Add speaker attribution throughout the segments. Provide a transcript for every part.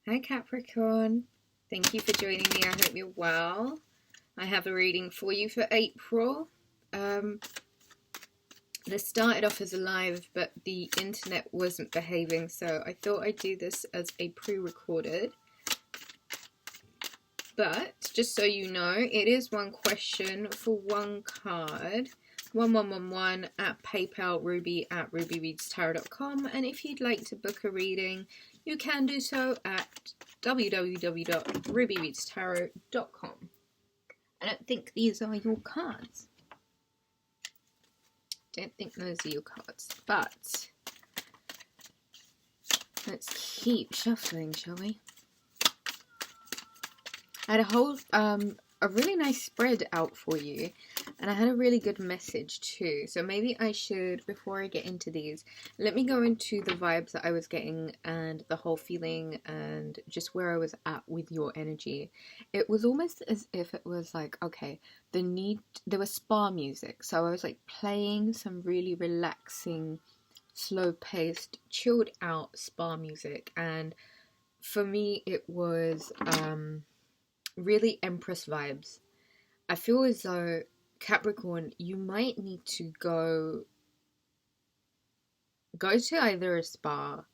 Speaker 1: Hi Capricorn, thank you for joining me. I hope you're well. I have a reading for you for April. This started off as a live, but the internet wasn't behaving, so I thought I'd do this as a pre-recorded. But just so you know, it is one question for one card. 1111 at PayPal, Ruby at rubyreadstarot.com, and if you'd like to book a reading, you can do so at www.rubyreadstarot.com. I don't think these are your cards. Don't think those are your cards, but let's keep shuffling, shall we? I had a whole, a really nice spread out for you, and I had a really good message too. So maybe I should, before I get into these, let me go into the vibes that I was getting and the whole feeling and just where I was at with your energy. It was almost as if it was like, okay, there was spa music. So I was like playing some really relaxing, slow-paced, chilled out spa music, and for me it was really Empress vibes. I feel as though, Capricorn, you might need to go to either a spa,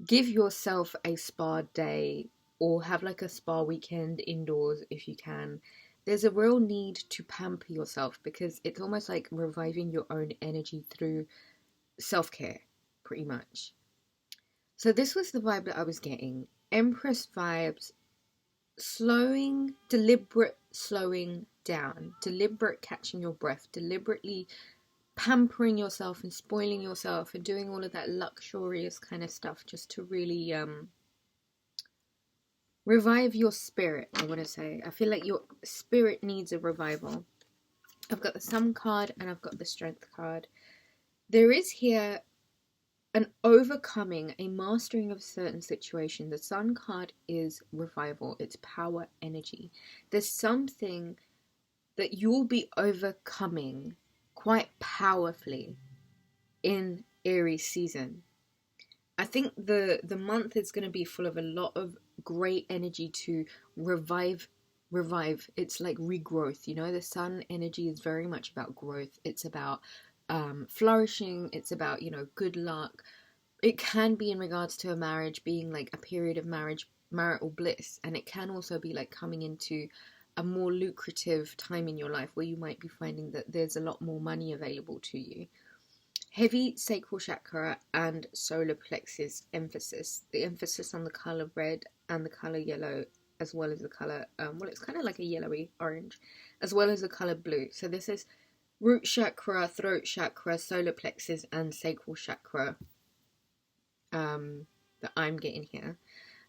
Speaker 1: give yourself a spa day, or have like a spa weekend indoors if you can. There's a real need to pamper yourself because it's almost like reviving your own energy through self-care, pretty much. So this was the vibe that I was getting. Empress vibes, deliberate slowing down, deliberate catching your breath, deliberately pampering yourself and spoiling yourself and doing all of that luxurious kind of stuff just to really revive your spirit, I want to say. I feel like your spirit needs a revival. I've got the Sun card and I've got the Strength card. There is here an overcoming, a mastering of a certain situation. The Sun card is revival, it's power, energy. There's something that you'll be overcoming quite powerfully in Aries season. I think the month is going to be full of a lot of great energy to revive. It's like regrowth, you know. The Sun energy is very much about growth. It's about flourishing. It's about, you know, good luck. It can be in regards to a marriage being like a period of marital bliss, and it can also be like coming into a more lucrative time in your life where you might be finding that there's a lot more money available to you. Heavy sacral chakra and solar plexus emphasis. The emphasis on the color red and the color yellow, as well as the color, it's kind of like a yellowy orange, as well as the color blue. So this is root chakra, throat chakra, solar plexus, and sacral chakra that I'm getting here.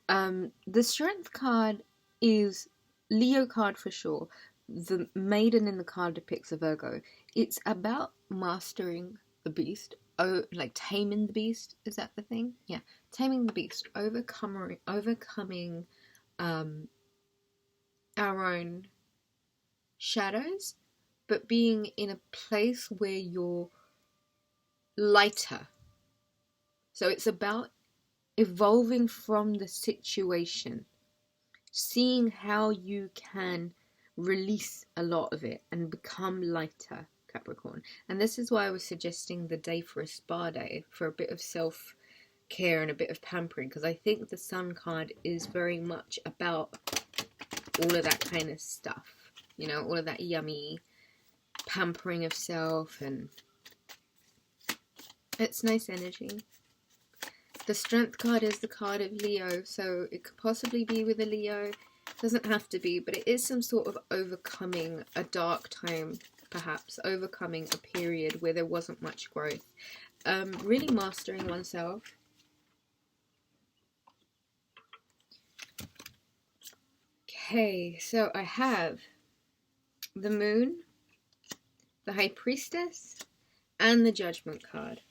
Speaker 1: The Strength card is Leo card for sure. The maiden in the card depicts a Virgo. It's about mastering the beast. Oh, like taming the beast. Is that the thing? Yeah, taming the beast. Overcoming our own shadows, but being in a place where you're lighter. So it's about evolving from the situation, seeing how you can release a lot of it and become lighter, Capricorn. And this is why I was suggesting the day for a spa day, for a bit of self-care and a bit of pampering, because I think the Sun card is very much about all of that kind of stuff, you know, all of that yummy pampering of self, and it's nice energy. The Strength card is the card of Leo, so it could possibly be with a Leo. It doesn't have to be, but it is some sort of overcoming a dark time, perhaps. Overcoming a period where there wasn't much growth. Really mastering oneself. Okay, so I have the Moon, the High Priestess, and the Judgment card.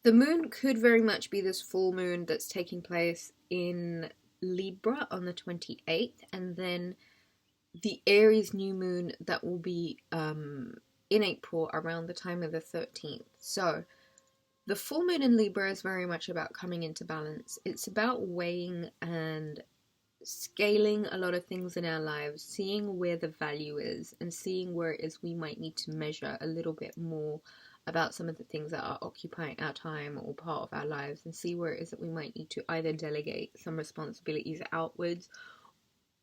Speaker 1: The moon could very much be this full moon that's taking place in Libra on the 28th, and then the Aries new moon that will be in April around the time of the 13th. So The full moon in Libra is very much about coming into balance. It's about weighing and scaling a lot of things in our lives, seeing where the value is and seeing where it is we might need to measure a little bit more about some of the things that are occupying our time or part of our lives, and see where it is that we might need to either delegate some responsibilities outwards,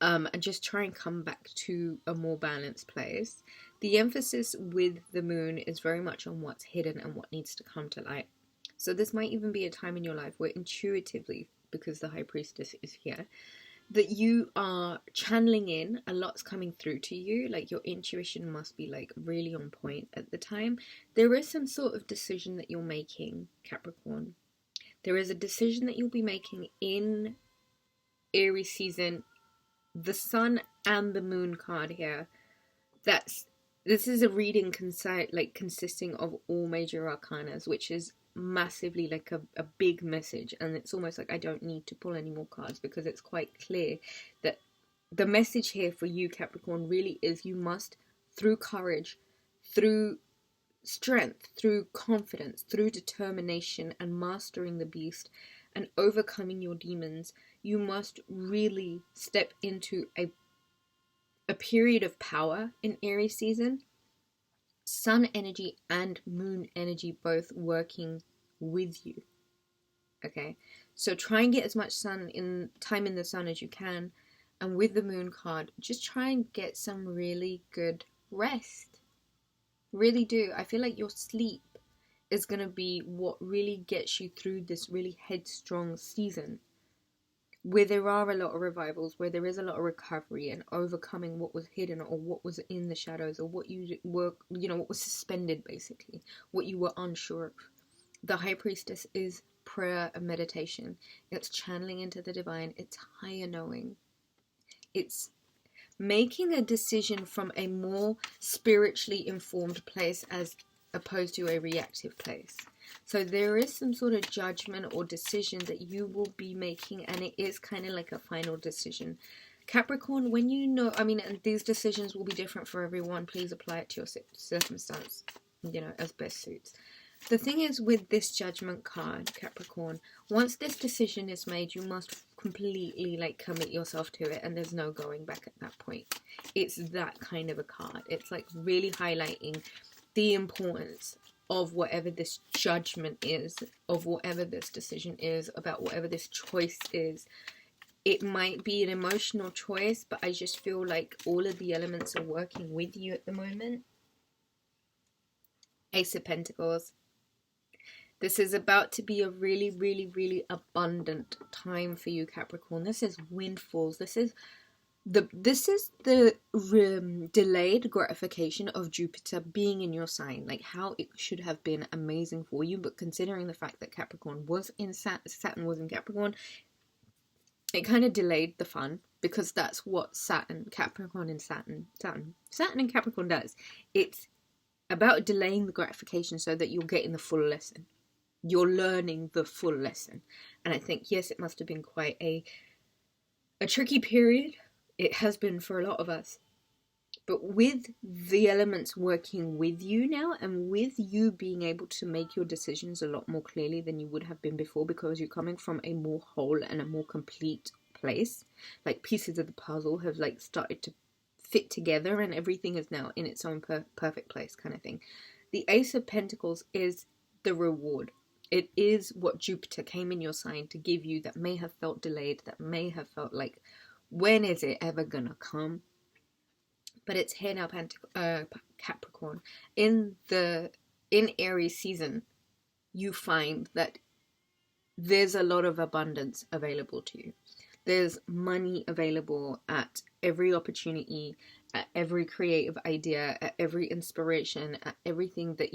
Speaker 1: and just try and come back to a more balanced place. The emphasis with the moon is very much on what's hidden and what needs to come to light. So this might even be a time in your life where intuitively, because the High Priestess is here, that you are channeling in, a lot's coming through to you, like your intuition must be like really on point at the time. There is some sort of decision that you're making, Capricorn. There is a decision that you'll be making in Aries season. The Sun and the Moon card here, this is a reading consisting of all major arcanas, which is massively like a big message, and it's almost like I don't need to pull any more cards because it's quite clear that the message here for you, Capricorn, really is you must, through courage, through strength, through confidence, through determination and mastering the beast and overcoming your demons, you must really step into a period of power in Aries season. Sun energy and moon energy both working with you. Okay, so try and get as much time in the sun as you can, and with the moon card, just try and get some really good rest. Really do. I feel like your sleep is going to be what really gets you through this really headstrong season, where there are a lot of revivals, where there is a lot of recovery and overcoming what was hidden or what was in the shadows, or what you were, what was suspended, basically, what you were unsure of. The High Priestess is prayer and meditation. It's channeling into the divine. It's higher knowing. It's making a decision from a more spiritually informed place as opposed to a reactive place. So there is some sort of judgment or decision that you will be making, and it is kind of like a final decision. Capricorn, when and these decisions will be different for everyone. Please apply it to your circumstance, as best suits. The thing is with this judgment card, Capricorn, once this decision is made, you must completely commit yourself to it, and there's no going back at that point. It's that kind of a card. It's really highlighting the importance of whatever this judgment is, of whatever this decision is, about whatever this choice is. It might be an emotional choice, but I just feel like all of the elements are working with you at the moment. Ace of Pentacles. This is about to be a really, really, really abundant time for you, Capricorn. This is windfalls. This is the delayed gratification of Jupiter being in your sign, how it should have been amazing for you, but considering the fact that Capricorn was in Saturn was in Capricorn, it kind of delayed the fun, because that's what Saturn and Capricorn does. It's about delaying the gratification so that you're getting the full lesson. You're learning the full lesson. And I think, yes, it must have been quite a tricky period. It has been for a lot of us. But with the elements working with you now, and with you being able to make your decisions a lot more clearly than you would have been before, because you're coming from a more whole and a more complete place. Pieces of the puzzle have started to fit together, and everything is now in its own perfect place, kind of thing. The Ace of Pentacles is the reward. It is what Jupiter came in your sign to give you, that may have felt delayed, that may have felt when is it ever gonna come? But it's here now, Capricorn. In Aries season, you find that there's a lot of abundance available to you. There's money available at every opportunity, at every creative idea, at every inspiration, at everything that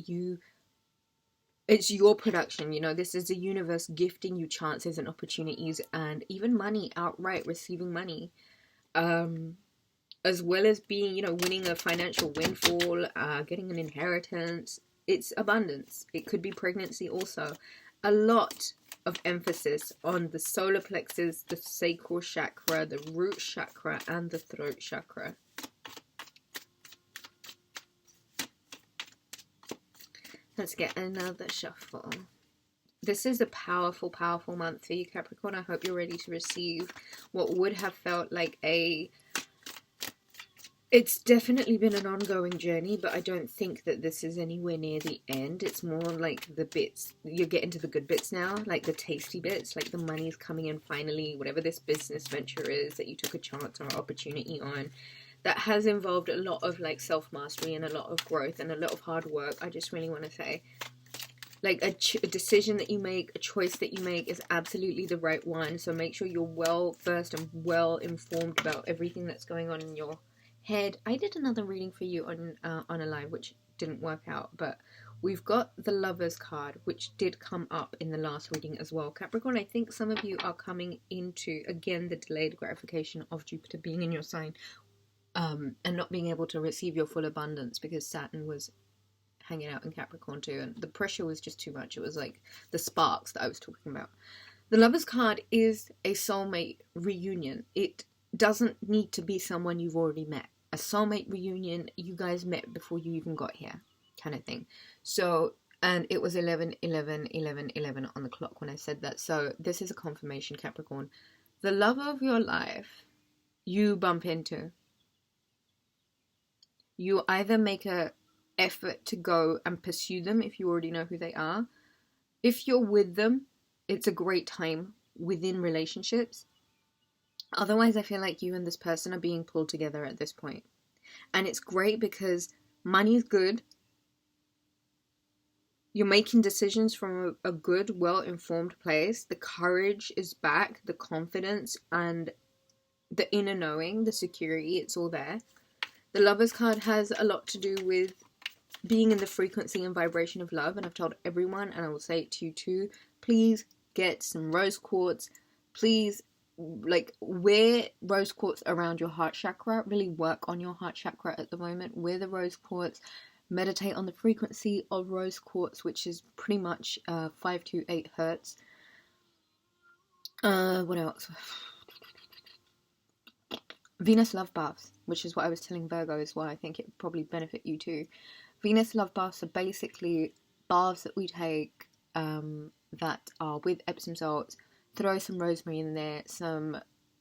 Speaker 1: it's your production. This is the universe gifting you chances and opportunities, and even money outright, receiving money, as well as being, winning a financial windfall, getting an inheritance. It's abundance. It could be pregnancy also. A lot of emphasis on the solar plexus, the sacral chakra, the root chakra, and the throat chakra. Let's get another shuffle. this is a powerful, powerful month for you, Capricorn. I hope you're ready to receive what would have felt like it's definitely been an ongoing journey, but I don't think that this is anywhere near the end. It's more like the bits, you're getting to the good bits now, like the tasty bits, like the money's coming in finally, whatever this business venture is that you took a chance or opportunity on, that has involved a lot of like self-mastery and a lot of growth and a lot of hard work. I just really want to say, like a decision that you make, a choice that you make is absolutely the right one. So make sure you're well versed and well informed about everything that's going on in your head. I did another reading for you on a live, which didn't work out, but we've got the Lovers card, which did come up in the last reading as well. Capricorn, I think some of you are coming into, again, the delayed gratification of Jupiter being in your sign, and not being able to receive your full abundance because Saturn was hanging out in Capricorn too, and the pressure was just too much. It was like the sparks that I was talking about. The Lovers card is a soulmate reunion. It doesn't need to be someone you've already met. A soulmate reunion, you guys met before you even got here, kind of thing. So, and it was 11, 11, 11, 11 on the clock when I said that. So this is a confirmation, Capricorn. The love of your life, you bump into. You either make a effort to go and pursue them if you already know who they are. If you're with them, it's a great time within relationships. Otherwise, I feel like you and this person are being pulled together at this point. And it's great because money's good. You're making decisions from a good, well-informed place. The courage is back, the confidence and the inner knowing, the security, it's all there. The Lovers card has a lot to do with being in the frequency and vibration of love. And I've told everyone, and I will say it to you too, please get some rose quartz. Please, like, wear rose quartz around your heart chakra. Really work on your heart chakra at the moment. Wear the rose quartz. Meditate on the frequency of rose quartz, which is pretty much 5 to 8 hertz. What else? Venus love baths, which is what I was telling Virgo as well. I think it would probably benefit you too. Venus love baths are basically baths that we take that are with Epsom salts. Throw some rosemary in there, some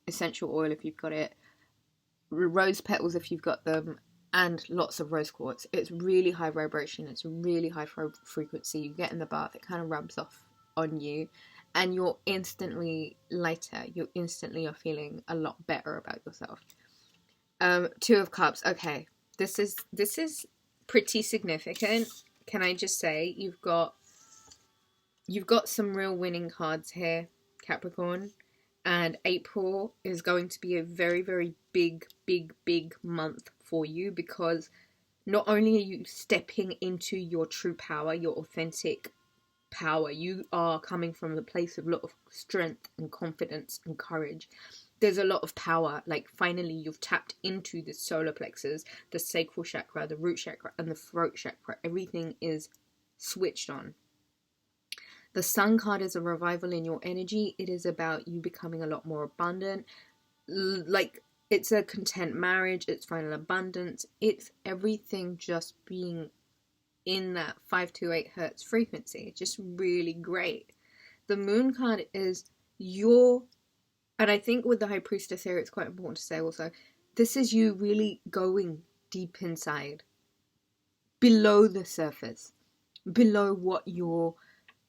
Speaker 1: essential oil if you've got it, rose petals if you've got them, and lots of rose quartz. It's really high vibration. It's really high frequency. You get in the bath, it kind of rubs off on you, and you're instantly lighter. You instantly are feeling a lot better about yourself. 2 of Cups. Okay, this is pretty significant. Can I just say you've got some real winning cards here, Capricorn, and April is going to be a very, very big month for you, because not only are you stepping into your true power, your authentic power, you are coming from a place of a lot of strength and confidence and courage. There's a lot of power. Like, finally you've tapped into the solar plexus, the sacral chakra, the root chakra, and the throat chakra. Everything is switched on. The Sun card is a revival in your energy. It is about you becoming a lot more abundant. Like, it's a content marriage. It's final abundance. It's everything just being in that 5 to 8 hertz frequency. Just really great. The Moon card is your, and I think with the High Priestess here, it's quite important to say also, this is you really going deep inside, below the surface, below what your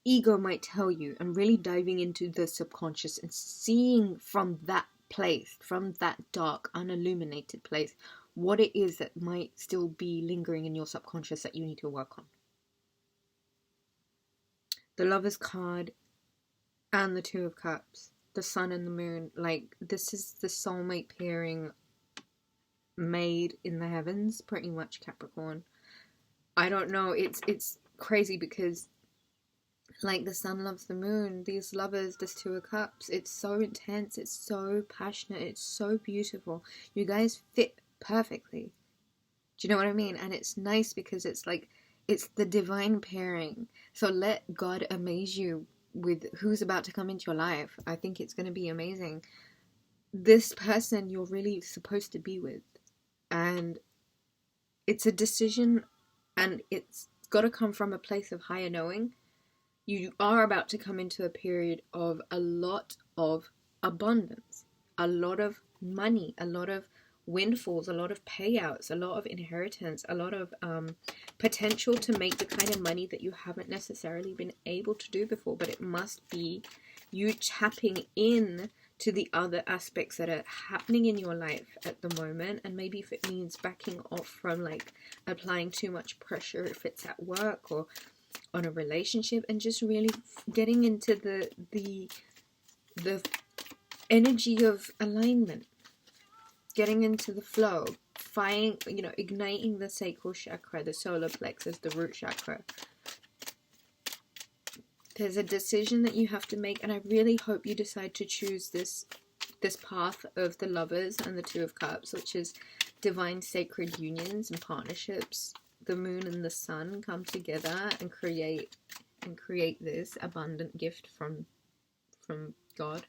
Speaker 1: ego might tell you, and really diving into the subconscious and seeing from that place, from that dark, unilluminated place, what it is that might still be lingering in your subconscious that you need to work on. The Lovers card and the 2 of Cups, the Sun and the Moon, like, this is the soulmate pairing made in the heavens, pretty much, Capricorn. I don't know, it's crazy because, like, the Sun loves the Moon, these lovers, this 2 of Cups, it's so intense, it's so passionate, it's so beautiful. You guys fit perfectly. Do you know what I mean? And it's nice because it's like, it's the divine pairing. So let God amaze you with who's about to come into your life. I think it's going to be amazing. This person you're really supposed to be with. And it's a decision, and it's got to come from a place of higher knowing. You are about to come into a period of a lot of abundance, a lot of money, a lot of windfalls, a lot of payouts, a lot of inheritance, a lot of potential to make the kind of money that you haven't necessarily been able to do before. But it must be you tapping in to the other aspects that are happening in your life at the moment. And maybe if it means backing off from like applying too much pressure, if it's at work or on a relationship, and just really getting into the energy of alignment, getting into the flow, igniting the sacral chakra, the solar plexus, the root chakra. There's a decision that you have to make, and I really hope you decide to choose this path of the Lovers and the Two of Cups, which is divine sacred unions and partnerships. The moon and the sun come together and create this abundant gift from God.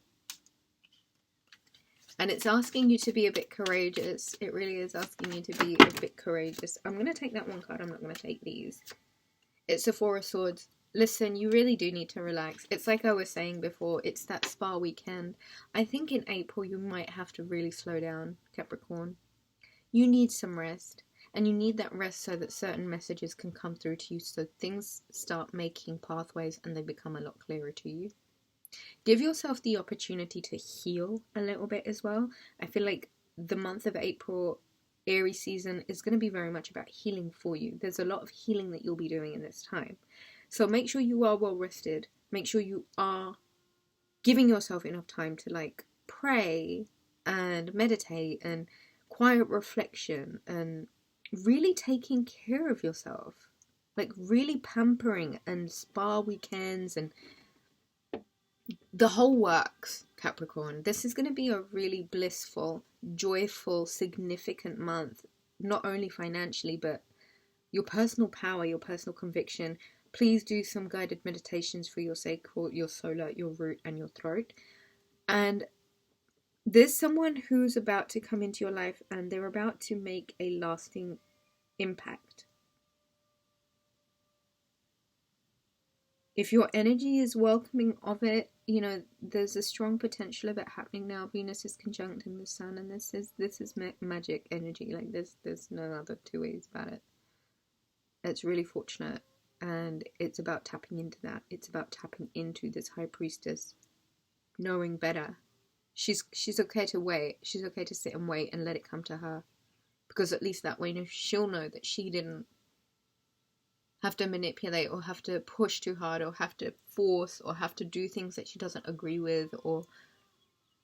Speaker 1: And it's asking you to be a bit courageous. It really is asking you to be a bit courageous. I'm going to take that one card. I'm not going to take these. It's the Four of Swords. Listen, you really do need to relax. It's like I was saying before, it's that spa weekend. I think in April you might have to really slow down, Capricorn. You need some rest. And you need that rest so that certain messages can come through to you, so things start making pathways and they become a lot clearer to you. Give yourself the opportunity to heal a little bit as well. I feel like the month of April, Aries season, is going to be very much about healing for you. There's a lot of healing that you'll be doing in this time. So make sure you are well rested. Make sure you are giving yourself enough time to like pray and meditate and quiet reflection and really taking care of yourself, like really pampering and spa weekends and the whole works, Capricorn. This is going to be a really blissful, joyful, significant month, not only financially, but your personal power, your personal conviction. Please do some guided meditations for your sacral, your solar, your root, and your throat. And there's someone who's about to come into your life and they're about to make a lasting impact. If your energy is welcoming of it, there's a strong potential of it happening now. Venus is conjunct in the sun, and this is magic energy. Like there's no other two ways about it. It's really fortunate, and it's about tapping into that. It's about tapping into this high priestess, knowing better. She's okay to wait. She's okay to sit and wait and let it come to her, because at least that way she'll know that she didn't have to manipulate or have to push too hard or have to force or have to do things that she doesn't agree with. Or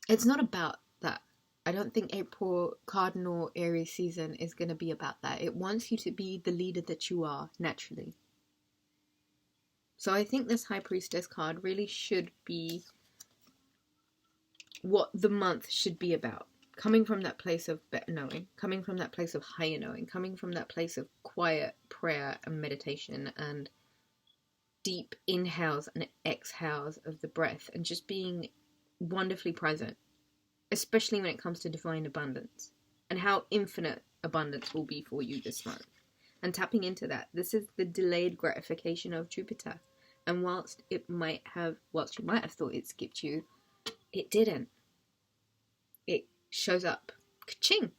Speaker 1: it's not about that. I don't think April Cardinal Aries season is going to be about that. It wants you to be the leader that you are naturally. So I think this High Priestess card really should be what the month should be about. Coming from that place of better knowing, coming from that place of higher knowing, coming from that place of quiet prayer and meditation and deep inhales and exhales of the breath, and just being wonderfully present, especially when it comes to divine abundance and how infinite abundance will be for you this month. And tapping into that, this is the delayed gratification of Jupiter. And whilst you might have thought it skipped you, it didn't. It shows up. Ka-ching!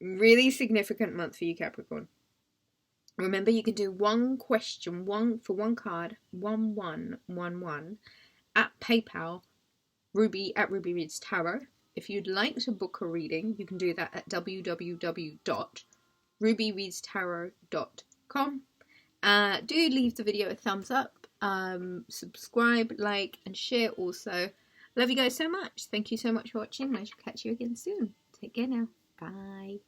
Speaker 1: Really significant month for you, Capricorn. Remember, you can do one question, one card, 1111 at PayPal, at Ruby Reads Tarot. If you'd like to book a reading, you can do that at www.rubyreadstarot.com. Do leave the video a thumbs up, subscribe, like, and share also. Love you guys so much. Thank you so much for watching. I shall catch you again soon. Take care now. Bye.